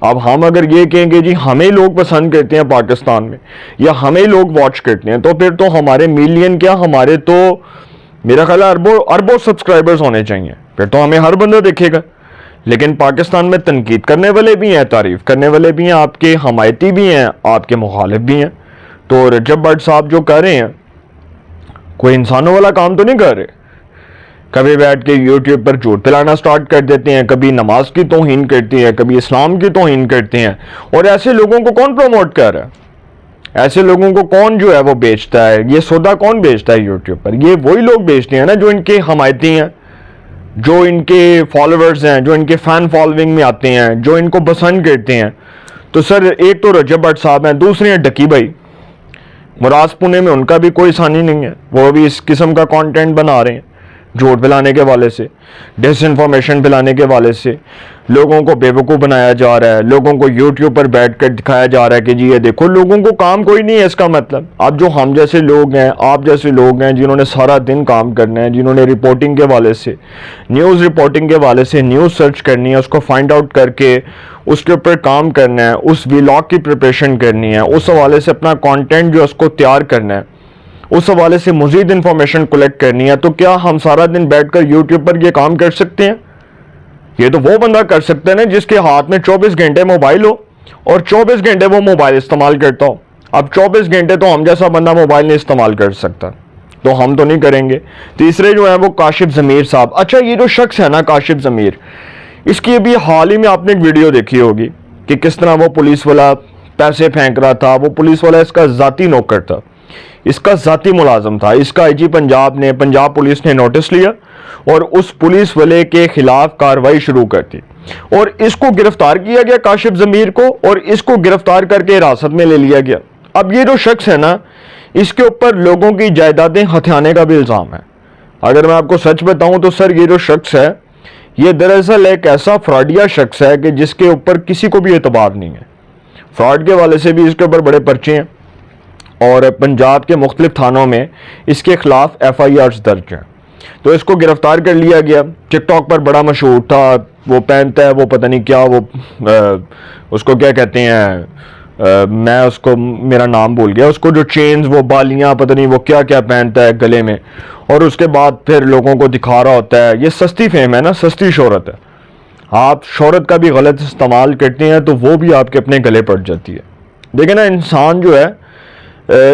اب ہم اگر یہ کہیں کہ جی ہمیں لوگ پسند کرتے ہیں پاکستان میں یا ہمیں لوگ واچ کرتے ہیں، تو پھر تو ہمارے ملین کیا، ہمارے تو میرا خیال ہے اربوں سبسکرائبرز ہونے چاہیے، پھر تو ہمیں ہر بندہ دیکھے گا۔ لیکن پاکستان میں تنقید کرنے والے بھی ہیں، تعریف کرنے والے بھی ہیں، آپ کے حمایتی بھی ہیں، آپ کے مخالف بھی ہیں۔ تو رجب بٹ صاحب جو کر رہے ہیں کوئی انسانوں والا کام تو نہیں کر رہے، کبھی بیٹھ کے یوٹیوب پر جھوٹ پھیلانا سٹارٹ کر دیتے ہیں، کبھی نماز کی توہین کرتے ہیں، کبھی اسلام کی توہین کرتے ہیں۔ اور ایسے لوگوں کو کون پروموٹ کر رہا ہے؟ ایسے لوگوں کو کون جو ہے وہ بیچتا ہے؟ یہ سودا کون بیچتا ہے یوٹیوب پر؟ یہ وہی لوگ بیچتے ہیں نا جو ان کے حمایتی ہیں، جو ان کے فالوورز ہیں، جو ان کے فین فالوئنگ میں آتے ہیں، جو ان کو پسند کرتے ہیں۔ تو سر ایک تو رجب بٹ صاحب ہیں، دوسرے ہیں ڈکی بھائی، مراز پونے میں ان کا بھی کوئی ثانی نہیں ہے، وہ بھی اس قسم کا کانٹینٹ بنا رہے ہیں، جھوٹ پھیلانے کے والے سے، ڈس انفارمیشن پھیلانے کے والے سے، لوگوں کو بے وقوف بنایا جا رہا ہے، لوگوں کو یوٹیوب پر بیٹھ کر دکھایا جا رہا ہے کہ جی یہ دیکھو، لوگوں کو کام کوئی نہیں ہے اس کا مطلب۔ اب جو ہم جیسے لوگ ہیں، آپ جیسے لوگ ہیں، جنہوں نے سارا دن کام کرنا ہے، جنہوں نے رپورٹنگ کے والے سے، نیوز رپورٹنگ کے والے سے نیوز سرچ کرنی ہے، اس کو فائنڈ آؤٹ کر کے اس کے اوپر کام کرنا ہے، اس ویلاگ کی پریپریشن کرنی ہے، اس حوالے سے اپنا کانٹینٹ جو اس کو تیار کرنا ہے، اس حوالے سے مزید انفارمیشن کلیکٹ کرنی ہے، تو کیا ہم سارا دن بیٹھ کر یوٹیوب پر یہ کام کر سکتے ہیں؟ یہ تو وہ بندہ کر سکتا ہے نا جس کے ہاتھ میں 24 گھنٹے موبائل ہو اور 24 گھنٹے وہ موبائل استعمال کرتا ہو۔ اب 24 گھنٹے تو ہم جیسا بندہ موبائل نہیں استعمال کر سکتا، تو ہم تو نہیں کریں گے۔ تیسرے جو ہیں وہ کاشف ضمیر صاحب۔ اچھا یہ جو شخص ہے نا کاشف ضمیر، اس کی ابھی حال ہی میں آپ نے ایک ویڈیو دیکھی ہوگی کہ کس طرح وہ پولیس والا پیسے پھینک رہا تھا۔ وہ پولیس والا اس کا ذاتی نوکر تھا، اس کا ذاتی ملازم تھا۔ اس کا آئی جی پنجاب پولیس نے نوٹس لیا اور اس پولیس والے کے خلاف کارروائی شروع کر دی اور اس کو گرفتار کیا گیا، کاشف ضمیر کو، اور اس کو گرفتار کر کے حراست میں لے لیا گیا۔ اب یہ جو شخص ہے نا، اس کے اوپر لوگوں کی جائیدادیں ہتھیانے کا بھی الزام ہے۔ اگر میں آپ کو سچ بتاؤں تو سر یہ جو شخص ہے یہ دراصل ایک ایسا فراڈیا شخص ہے کہ جس کے اوپر کسی کو بھی اعتبار نہیں ہے۔ فراڈ کے والے سے بھی اس کے اوپر بڑے پرچے ہیں اور پنجاب کے مختلف تھانوں میں اس کے خلاف ایف آئی آرز درج ہیں۔ تو اس کو گرفتار کر لیا گیا۔ ٹک ٹاک پر بڑا مشہور تھا، وہ پہنتا ہے وہ پتہ نہیں کیا، وہ اس کو کیا کہتے ہیں، میں اس کو میرا نام بھول گیا، اس کو جو چینز، وہ بالیاں، پتہ نہیں وہ کیا کیا پہنتا ہے گلے میں، اور اس کے بعد پھر لوگوں کو دکھا رہا ہوتا ہے۔ یہ سستی فیم ہے نا، سستی شہرت ہے۔ آپ شہرت کا بھی غلط استعمال کرتے ہیں تو وہ بھی آپ کے اپنے گلے پڑ جاتی ہے۔ دیکھیں نا، انسان جو ہے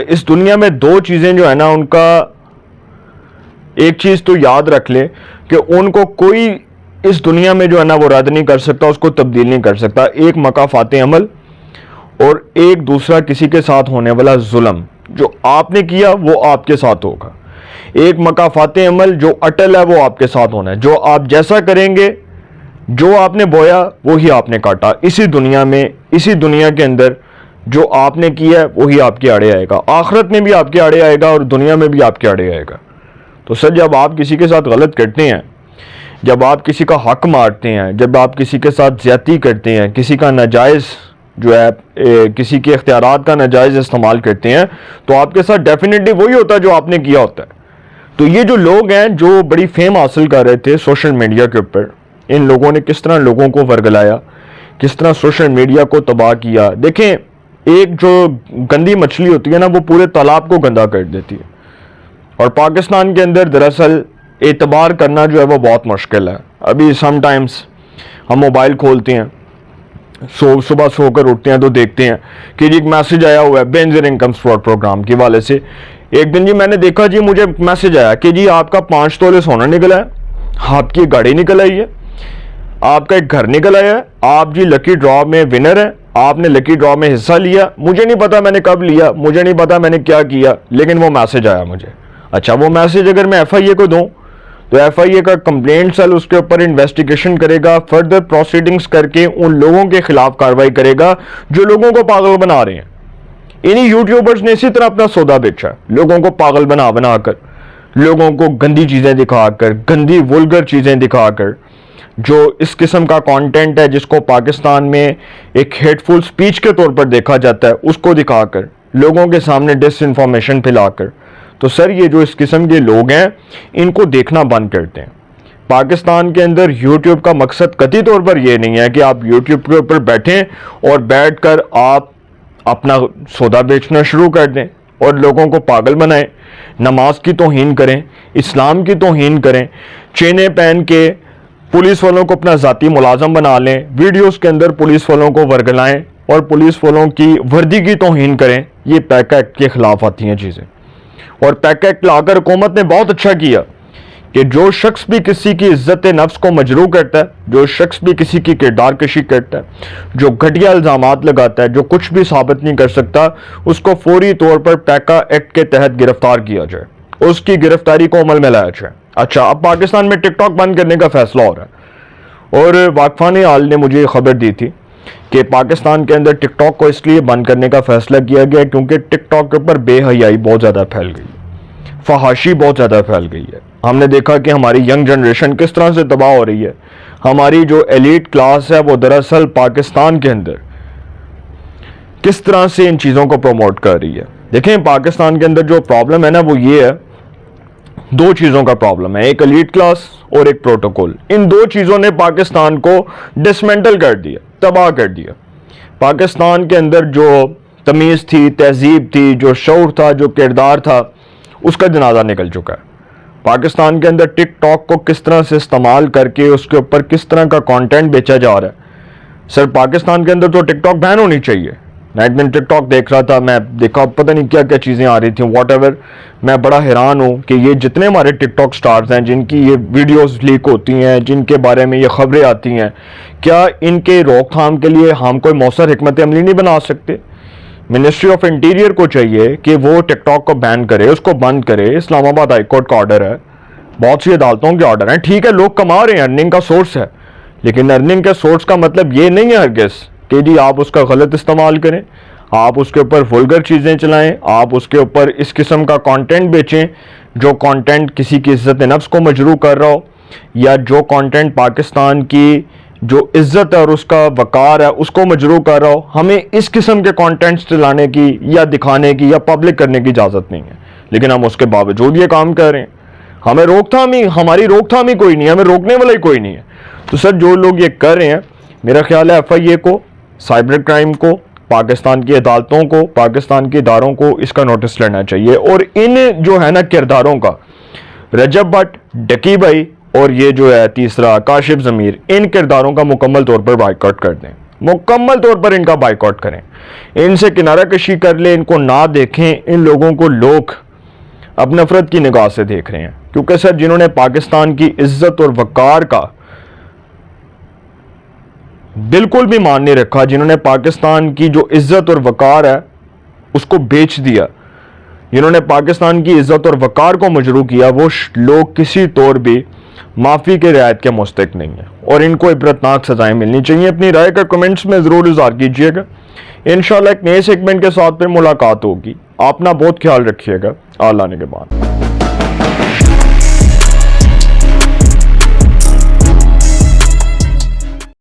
اس دنیا میں دو چیزیں جو ہے نا، ان کا ایک چیز تو یاد رکھ لے کہ ان کو کوئی اس دنیا میں جو ہے نا وہ رد نہیں کر سکتا، اس کو تبدیل نہیں کر سکتا۔ ایک مکافات عمل اور ایک دوسرا کسی کے ساتھ ہونے والا ظلم۔ جو آپ نے کیا وہ آپ کے ساتھ ہوگا۔ ایک مکافات عمل جو اٹل ہے وہ آپ کے ساتھ ہونا ہے۔ جو آپ جیسا کریں گے، جو آپ نے بویا وہی آپ نے کاٹا۔ اسی دنیا میں، اسی دنیا کے اندر جو آپ نے کیا ہے وہی آپ کے آڑے آئے گا۔ آخرت میں بھی آپ کے آڑے آئے گا اور دنیا میں بھی آپ کے آڑے آئے گا۔ تو سر جب آپ کسی کے ساتھ غلط کرتے ہیں، جب آپ کسی کا حق مارتے ہیں، جب آپ کسی کے ساتھ زیادتی کرتے ہیں، کسی کا ناجائز جو ہے کسی کے اختیارات کا ناجائز استعمال کرتے ہیں، تو آپ کے ساتھ ڈیفینیٹلی وہی ہوتا ہے جو آپ نے کیا ہوتا ہے۔ تو یہ جو لوگ ہیں جو بڑی فیم حاصل کر رہے تھے سوشل میڈیا کے اوپر، ان لوگوں نے کس طرح لوگوں کو ورگلایا، کس طرح سوشل میڈیا کو تباہ کیا۔ دیکھیں، ایک جو گندی مچھلی ہوتی ہے نا، وہ پورے تالاب کو گندا کر دیتی ہے۔ اور پاکستان کے اندر دراصل اعتبار کرنا جو ہے وہ بہت مشکل ہے۔ ابھی سم ٹائمز ہم موبائل کھولتے ہیں، صبح سو کر اٹھتے ہیں تو دیکھتے ہیں کہ جی ایک میسج آیا ہوا ہے بینظیر انکم سپورٹ پروگرام کے والے سے۔ ایک دن جی میں نے دیکھا، جی مجھے میسج آیا کہ جی آپ کا 5 تولے سونا نکلا ہے، آپ کی گاڑی نکل آئی ہے، آپ کا ایک گھر نکل آیا ہے، آپ جی لکی ڈرا میں ونر ہیں، آپ نے لکی ڈرا میں حصہ لیا۔ مجھے نہیں پتا میں نے کب لیا، مجھے نہیں پتا میں نے کیا کیا، لیکن وہ میسج آیا مجھے۔ اچھا، وہ میسج اگر میں ایف آئی اے کو دوں تو ایف آئی اے کا کمپلینٹ سیل اس کے اوپر انویسٹیگیشن کرے گا، فردر پروسیڈنگز کر کے ان لوگوں کے خلاف کارروائی کرے گا جو لوگوں کو پاگل بنا رہے ہیں۔ انہی یوٹیوبرز نے اسی طرح اپنا سودا بیچا، لوگوں کو پاگل بنا کر، لوگوں کو گندی چیزیں دکھا کر، گندی وولگر چیزیں دکھا کر، جو اس قسم کا کانٹینٹ ہے جس کو پاکستان میں ایک ہیٹفل سپیچ کے طور پر دیکھا جاتا ہے، اس کو دکھا کر، لوگوں کے سامنے ڈس انفارمیشن پھیلا کر۔ تو سر یہ جو اس قسم کے لوگ ہیں، ان کو دیکھنا بند کرتے ہیں۔ پاکستان کے اندر یوٹیوب کا مقصد قطعی طور پر یہ نہیں ہے کہ آپ یوٹیوب کے اوپر بیٹھیں اور بیٹھ کر آپ اپنا سودا بیچنا شروع کر دیں اور لوگوں کو پاگل بنائیں، نماز کی توہین کریں، اسلام کی توہین کریں، چینیں پہن کے پولیس والوں کو اپنا ذاتی ملازم بنا لیں، ویڈیوز کے اندر پولیس والوں کو ورگلائیں اور پولیس والوں کی وردی کی توہین کریں۔ یہ پیکا ایکٹ کے خلاف آتی ہیں چیزیں، اور پیکا ایکٹ لا کر حکومت نے بہت اچھا کیا کہ جو شخص بھی کسی کی عزت نفس کو مجروح کرتا ہے، جو شخص بھی کسی کی کردار کشی کرتا ہے، جو گھٹیا الزامات لگاتا ہے، جو کچھ بھی ثابت نہیں کر سکتا، اس کو فوری طور پر پیکا ایکٹ کے تحت گرفتار کیا جائے، اس کی گرفتاری کو عمل میں لایا جائے۔ اچھا، اب پاکستان میں ٹک ٹاک بند کرنے کا فیصلہ ہو رہا ہے، اور واقفان حال نے مجھے یہ خبر دی تھی کہ پاکستان کے اندر ٹک ٹاک کو اس لیے بند کرنے کا فیصلہ کیا گیا کیونکہ ٹک ٹاک کے اوپر بے حیائی بہت زیادہ پھیل گئی ہے، فحاشی بہت زیادہ پھیل گئی ہے۔ ہم نے دیکھا کہ ہماری ینگ جنریشن کس طرح سے تباہ ہو رہی ہے، ہماری جو ایلیٹ کلاس ہے وہ دراصل پاکستان کے اندر کس طرح سے ان چیزوں کو پروموٹ کر رہی ہے۔ دیکھیں، پاکستان کے اندر جو پرابلم ہے نا وہ یہ ہے، دو چیزوں کا پرابلم ہے، ایک ایلیٹ کلاس اور ایک پروٹوکول۔ ان دو چیزوں نے پاکستان کو ڈسمنٹل کر دیا، تباہ کر دیا۔ پاکستان کے اندر جو تمیز تھی، تہذیب تھی، جو شعور تھا، جو کردار تھا، اس کا جنازہ نکل چکا ہے۔ پاکستان کے اندر ٹک ٹاک کو کس طرح سے استعمال کر کے اس کے اوپر کس طرح کا کانٹینٹ بیچا جا رہا ہے۔ سر، پاکستان کے اندر تو ٹک ٹاک بین ہونی چاہیے۔ میں ایک دن ٹک ٹاک دیکھ رہا تھا، میں دیکھا پتہ نہیں کیا کیا چیزیں آ رہی تھیں، واٹ ایور۔ میں بڑا حیران ہوں کہ یہ جتنے ہمارے ٹک ٹاک سٹارز ہیں جن کی یہ ویڈیوز لیک ہوتی ہیں، جن کے بارے میں یہ خبریں آتی ہیں، کیا ان کے روک تھام کے لیے ہم کوئی مؤثر حکمت عملی نہیں بنا سکتے؟ منسٹری آف انٹیریئر کو چاہیے کہ وہ ٹک ٹاک کو بین کرے، اس کو بند کرے۔ اسلام آباد ہائی کورٹ کا آرڈر ہے، بہت سی عدالتوں کے آرڈر ہیں، ٹھیک ہے، لوگ کما رہے ہیں، ارننگ کا سورس ہے، لیکن ارننگ کے سورس کا مطلب یہ نہیں ہے ہرگز کہ جی آپ اس کا غلط استعمال کریں، آپ اس کے اوپر وولگر چیزیں چلائیں، آپ اس کے اوپر اس قسم کا کانٹینٹ بیچیں جو کانٹینٹ کسی کی عزت نفس کو مجروح کر رہا ہو، یا جو کانٹینٹ پاکستان کی جو عزت ہے اور اس کا وقار ہے اس کو مجروح کر رہا ہو۔ ہمیں اس قسم کے کانٹینٹس چلانے کی یا دکھانے کی یا پبلک کرنے کی اجازت نہیں ہے، لیکن ہم اس کے باوجود یہ کام کر رہے ہیں۔ ہماری روک تھام ہی کوئی نہیں ہے، ہمیں روکنے والا ہی کوئی نہیں ہے۔ تو سر، جو لوگ یہ کر رہے ہیں، میرا خیال ہے ایف آئی اے کو، سائبر کرائم کو، پاکستان کی عدالتوں کو، پاکستان کے اداروں کو اس کا نوٹس لینا چاہیے، اور ان جو ہے نا کرداروں کا، رجب بٹ، ڈکی بھائی اور یہ جو ہے تیسرا کاشف ضمیر، ان کرداروں کا مکمل طور پر بائیکاٹ کر دیں، مکمل طور پر ان کا بائیکاٹ کریں، ان سے کنارہ کشی کر لیں، ان کو نہ دیکھیں۔ ان لوگوں کو لوگ اب نفرت کی نگاہ سے دیکھ رہے ہیں، کیونکہ سر جنہوں نے پاکستان کی عزت اور وقار کا بالکل بھی مان نہیں رکھا، جنہوں نے پاکستان کی جو عزت اور وقار ہے اس کو بیچ دیا، جنہوں نے پاکستان کی عزت اور وقار کو مجروح کیا، وہ لوگ کسی طور بھی معافی کے رعایت کے مستحق نہیں ہیں، اور ان کو عبرتناک سزائیں ملنی چاہیے۔ اپنی رائے کا کمنٹس میں ضرور اظہار کیجیے گا۔ انشاءاللہ ایک نئے سیگمنٹ کے ساتھ پھر ملاقات ہوگی۔ اپنا بہت خیال رکھیے گا۔ اللہ نے کے بعد